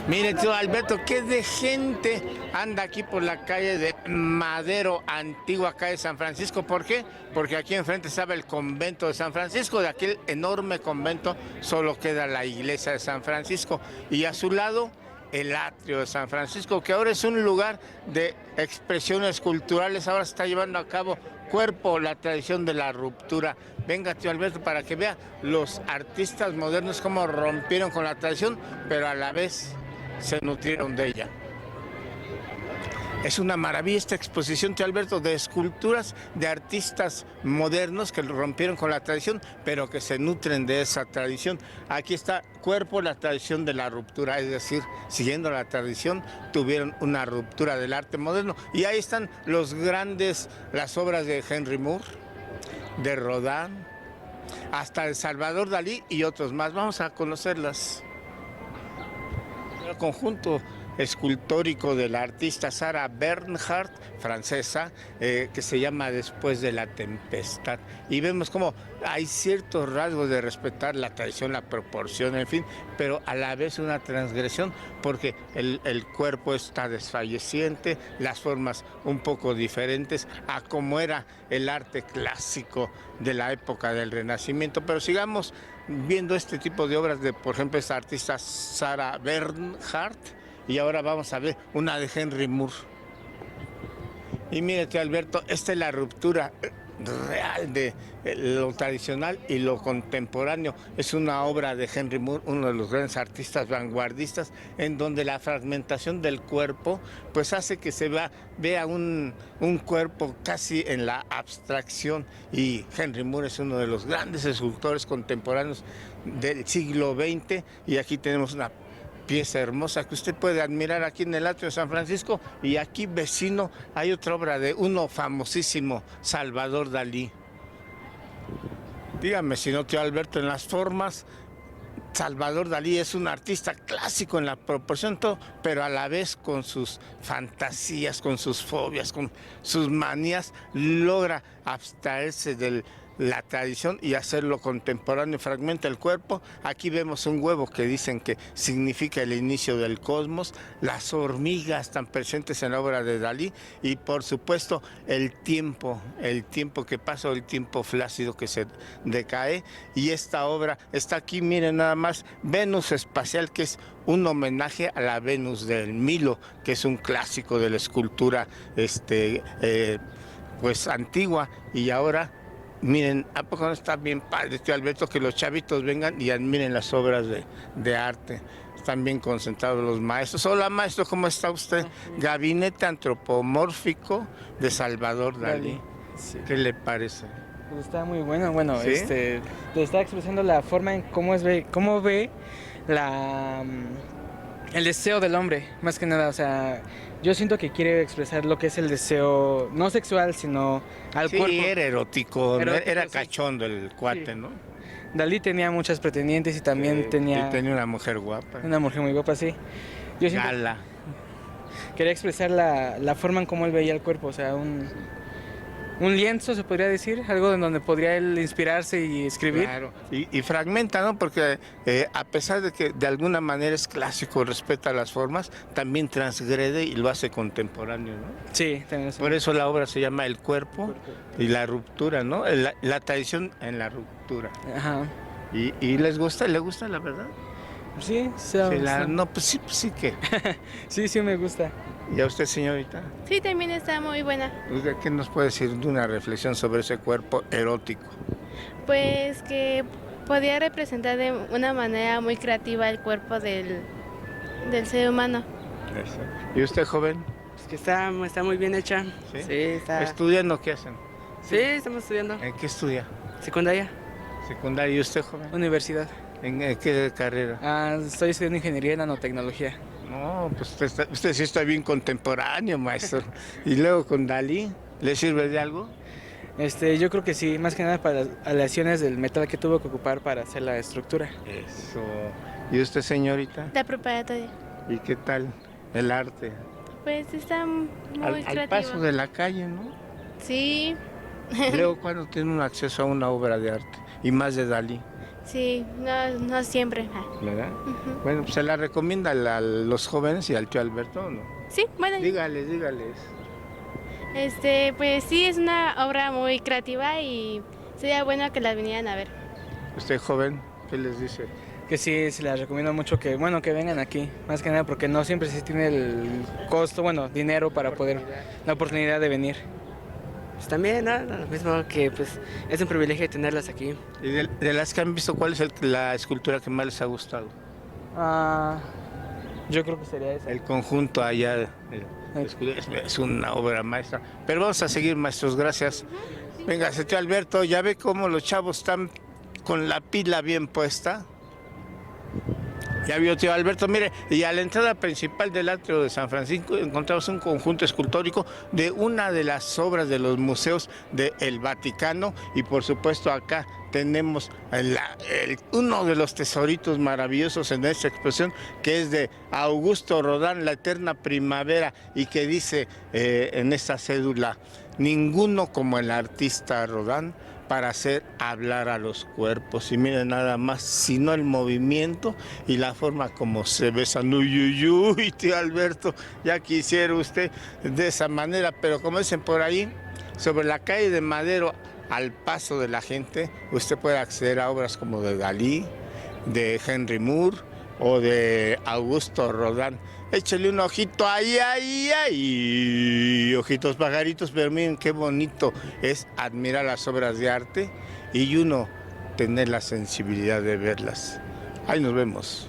Mire, tío Alberto, qué de gente anda aquí por la calle de Madero, antigua calle de San Francisco. ¿Por qué? Porque aquí enfrente estaba el convento de San Francisco. De aquel enorme convento solo queda la iglesia de San Francisco. Y a su lado, el atrio de San Francisco, que ahora es un lugar de expresiones culturales. Ahora se está llevando a cabo Cuerpo, la tradición de la ruptura. Venga, tío Alberto, para que vea los artistas modernos cómo rompieron con la tradición, pero a la vez se nutrieron de ella. Es una maravilla esta exposición, tío Alberto, de esculturas de artistas modernos que rompieron con la tradición, pero que se nutren de esa tradición. Aquí está Cuerpo, la tradición de la ruptura, es decir, siguiendo la tradición, tuvieron una ruptura del arte moderno. Y ahí están las obras de Henry Moore, de Rodin, hasta de Salvador Dalí y otros más. Vamos a conocerlas. El conjunto escultórico de la artista Sarah Bernhardt, francesa, que se llama Después de la tempestad. Y vemos cómo hay ciertos rasgos de respetar la tradición, la proporción, en fin, pero a la vez una transgresión, porque el cuerpo está desfalleciente, las formas un poco diferentes a como era el arte clásico de la época del Renacimiento. Pero sigamos viendo este tipo de obras de, por ejemplo, esta artista Sarah Bernhardt. Y ahora vamos a ver una de Henry Moore. Y mírate, Alberto, esta es la ruptura real de lo tradicional y lo contemporáneo. Es una obra de Henry Moore, uno de los grandes artistas vanguardistas, en donde la fragmentación del cuerpo pues hace que se vea un cuerpo casi en la abstracción. Y Henry Moore es uno de los grandes escultores contemporáneos del siglo XX. Y aquí tenemos una pieza hermosa que usted puede admirar aquí en el atrio de San Francisco, y aquí vecino hay otra obra de uno famosísimo, Salvador Dalí. Dígame si no, tío Alberto, en las formas, Salvador Dalí es un artista clásico en la proporción, todo, pero a la vez con sus fantasías, con sus fobias, con sus manías, logra abstraerse de la tradición y hacerlo contemporáneo. Fragmenta el cuerpo. Aquí vemos un huevo que dicen que significa el inicio del cosmos, las hormigas tan presentes en la obra de Dalí, y por supuesto el tiempo que pasa, el tiempo flácido que se decae. Y esta obra está aquí, miren nada más, Venus espacial, que es un homenaje a la Venus del Milo, que es un clásico de la escultura pues antigua. Y ahora miren, ¿a poco no está bien padre, tío Alberto, que los chavitos vengan y admiren las obras de arte? Están bien concentrados los maestros. Hola, maestro, ¿cómo está usted? Gabinete antropomórfico de Salvador Dalí. Sí. ¿Qué le parece? Pues está muy bueno. Bueno, ¿sí? Te está expresando la forma en cómo ve el deseo del hombre, más que nada. O sea, yo siento que quiere expresar lo que es el deseo, no sexual, sino al cuerpo. Sí, era erótico, era cachondo el cuate, sí, ¿no? Dalí tenía muchas pretendientes y también tenía una mujer guapa. Una mujer muy guapa, sí. Yo siento Gala. Quería expresar la forma en cómo él veía el cuerpo, o sea, un lienzo, se podría decir, algo en donde podría él inspirarse y escribir. Claro, y fragmenta, ¿no? Porque a pesar de que de alguna manera es clásico, respeta las formas, también transgrede y lo hace contemporáneo, ¿no? Sí, también es. Por eso la obra se llama El cuerpo y la ruptura, ¿no? La tradición en la ruptura. Ajá. ¿Y les gusta? ¿Le gusta, la verdad? Sí, no, pues sí que. Sí, me gusta. ¿Y a usted, señorita? Sí, también está muy buena. ¿Qué nos puede decir de una reflexión sobre ese cuerpo erótico? Pues que podía representar de una manera muy creativa el cuerpo del ser humano. Eso. ¿Y usted, joven? Pues que está muy bien hecha. ¿Sí? Sí, está. ¿Estudiando qué hacen? Sí, estamos estudiando. ¿En qué estudia? Secundaria. Secundaria. ¿Y usted, joven? Universidad. ¿En qué carrera? Estoy estudiando ingeniería en nanotecnología. No, pues usted sí está bien contemporáneo, maestro. Y luego con Dalí, ¿le sirve de algo? Yo creo que sí, más que nada para las aleaciones del metal que tuvo que ocupar para hacer la estructura. Eso. ¿Y usted, señorita? La preparatoria. ¿Y qué tal el arte? Pues está muy creativo. Al paso de la calle, ¿no? Sí. Y luego, ¿cuándo tiene un acceso a una obra de arte? Y más de Dalí. Sí, no siempre. ¿Verdad? Ujú. Bueno, pues se la recomienda a los jóvenes y al tío Alberto, ¿no? Sí, bueno, Dígales. pues sí, es una obra muy creativa y sería bueno que la vinieran a ver. Usted joven, ¿qué les dice? Que sí, se les recomiendo mucho que, bueno, que vengan aquí, más que nada porque no siempre se tiene el costo, bueno, dinero para poder, la oportunidad de venir. Pues también, ¿no? Lo mismo que pues es un privilegio tenerlas aquí. Y de las que han visto, ¿cuál es la escultura que más les ha gustado? Ah, yo creo que sería esa. El conjunto allá es una obra maestra. Pero vamos a seguir, maestros, gracias. Venga, tío Alberto, ya ve cómo los chavos están con la pila bien puesta. Ya vio, tío Alberto, mire, y a la entrada principal del atrio de San Francisco encontramos un conjunto escultórico de una de las obras de los museos del Vaticano, y por supuesto acá tenemos uno de los tesoritos maravillosos en esta exposición, que es de Augusto Rodin, La Eterna Primavera, y que dice en esta cédula: ninguno como el artista Rodin para hacer hablar a los cuerpos. Y miren nada más, sino el movimiento y la forma como se besan. Uy, uy, uy, tío Alberto, ya quisiera usted de esa manera, pero como dicen por ahí, sobre la calle de Madero, al paso de la gente, usted puede acceder a obras como de Dalí, de Henry Moore o de Augusto Rodin. Échale un ojito, ay, ojitos pajaritos, pero miren qué bonito es admirar las obras de arte y uno tener la sensibilidad de verlas. Ahí nos vemos.